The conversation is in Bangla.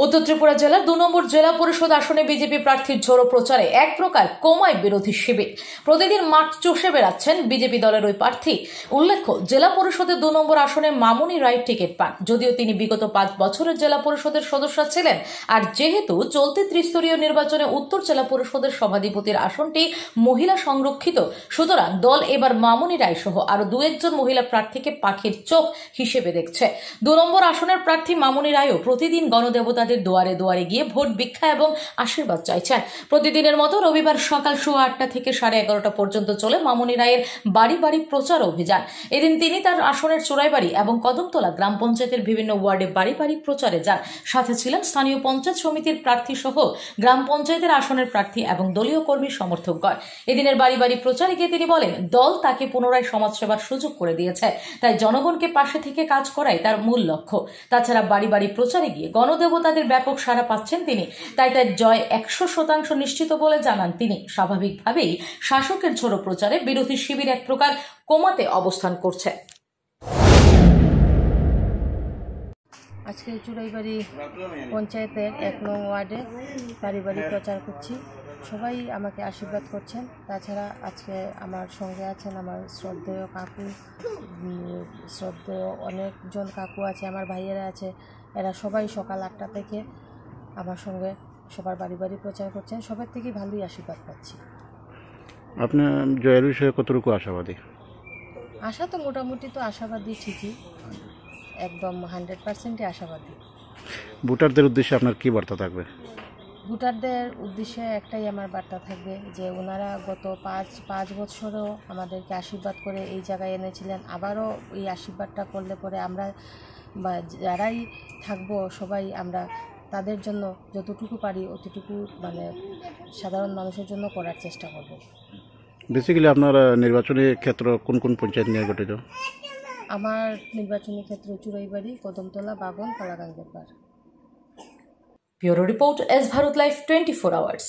উত্তর ত্রিপুরা জেলার ২ নম্বর জেলা পরিষদ আসনে বিজেপি প্রার্থীর ঝোড়ো প্রচারে এক প্রকার কমায় বিরোধী শিবির। প্রতিদিন মাঠ চষে বেড়াচ্ছেন বিজেপি দলের ওই প্রার্থী। উল্লেখ্য, জেলা পরিষদের ২ নম্বর আসনে মামুনি রায় টিকিট পান, যদিও তিনি বিগত ৫ বছরের জেলা পরিষদের সদস্য ছিলেন। আর যেহেতু চলতি ত্রিস্তরীয় নির্বাচনে উত্তর জেলা পরিষদের সভাধিপতির আসনটি মহিলা সংরক্ষিত, সুতরাং দল এবার মামুনি রায় সহ আরো ২-১ মহিলা প্রার্থীকে পাখির চোখ হিসেবে দেখছে। ২ নম্বর আসনের প্রার্থী মামুনি রায়ও প্রতিদিন গণদেবতাদের দুয়ারে দুয়ারে গিয়ে ভোট ভিক্ষা এবং আশীর্বাদ চাইছেন। প্রতিদিনের মতো রবিবার সকাল 8:30 থেকে 11:30 পর্যন্ত চলে মামুনি রায়ের বাড়ি বাড়ি প্রচার অভিযান। এদিন তিনি তার আসনের চোরাইবাড়ি এবং কদমতলা গ্রাম পঞ্চায়েতের বিভিন্ন ওয়ার্ডে বাড়ি বাড়ি প্রচারে যান। সাথে ছিলেন স্থানীয় পঞ্চায়েত সমিতির প্রার্থী সহ গ্রাম পঞ্চায়েতের আসনের প্রার্থী এবং দলীয় কর্মী সমর্থকগণ। এদিনের বাড়ি বাড়ি প্রচারে গিয়ে তিনি বলেন, দল তাকে পুনরায় সমাজসেবার সুযোগ করে দিয়েছে, তাই জনগণকে পাশে থেকে কাজ করাই তার মূল লক্ষ্য। তাছাড়া বাড়ি বাড়ি প্রচারে গিয়ে গণদেবতাদের ব্যাপক সাড়া পাচ্ছেন তিনি, তাই তার জয় 100% নিশ্চিত বলে জানান তিনি। স্বাভাবিকভাবেই শাসকের ঝোড়ো প্রচারে বিরোধী শিবির এক প্রকার কোমাতে অবস্থান করছে। আজকে চুরাইবাড়ি পঞ্চায়েতের 1 নং ওয়ার্ডে বাড়ি বাড়ি প্রচার করছি। সবাই আমাকে আশীর্বাদ করছেন। তাছাড়া আজকে আমার সঙ্গে আছেন আমার শ্রদ্ধেয় কাকু, শ্রদ্ধেয় অনেকজন কাকু আছে, আমার ভাইয়েরা আছে। এরা সবাই সকাল 8টা থেকে আমার সঙ্গে সবার বাড়ি বাড়ি প্রচার করছেন। সবার থেকে ভালোই আশীর্বাদ পাচ্ছি। আপনার জয়ের বিষয়ে কতটুকু আশাবাদী? আশা তো মোটামুটি তো আশাবাদী, ঠিকই, একদম 100%ই আশাবাদী। ভোটারদের উদ্দেশ্যে আপনার কি বার্তা থাকবে? ভোটারদের উদ্দেশ্যে একটাই আমার বার্তা থাকবে যে ওনারা গত 5 বছরও আমাদেরকে আশীর্বাদ করে এই জায়গায় এনেছিলেন। আবারও এই আশীর্বাদটা করলে পরে আমরা বা যারাই থাকবো সবাই আমরা তাদের জন্য যতটুকু পারি অতটুকু সাধারণ মানুষের জন্য করার চেষ্টা করব। বেসিক্যালি আপনার নির্বাচনী ক্ষেত্র কোন কোন পঞ্চায়েত নিয়ে গঠিত? আমার নির্বাচনী ক্ষেত্র চুরাইবাড়ি, কদমতলা, বাগন, কালাগাঙ্গের পাড়। Bureau report, S Bharat live 24 hours.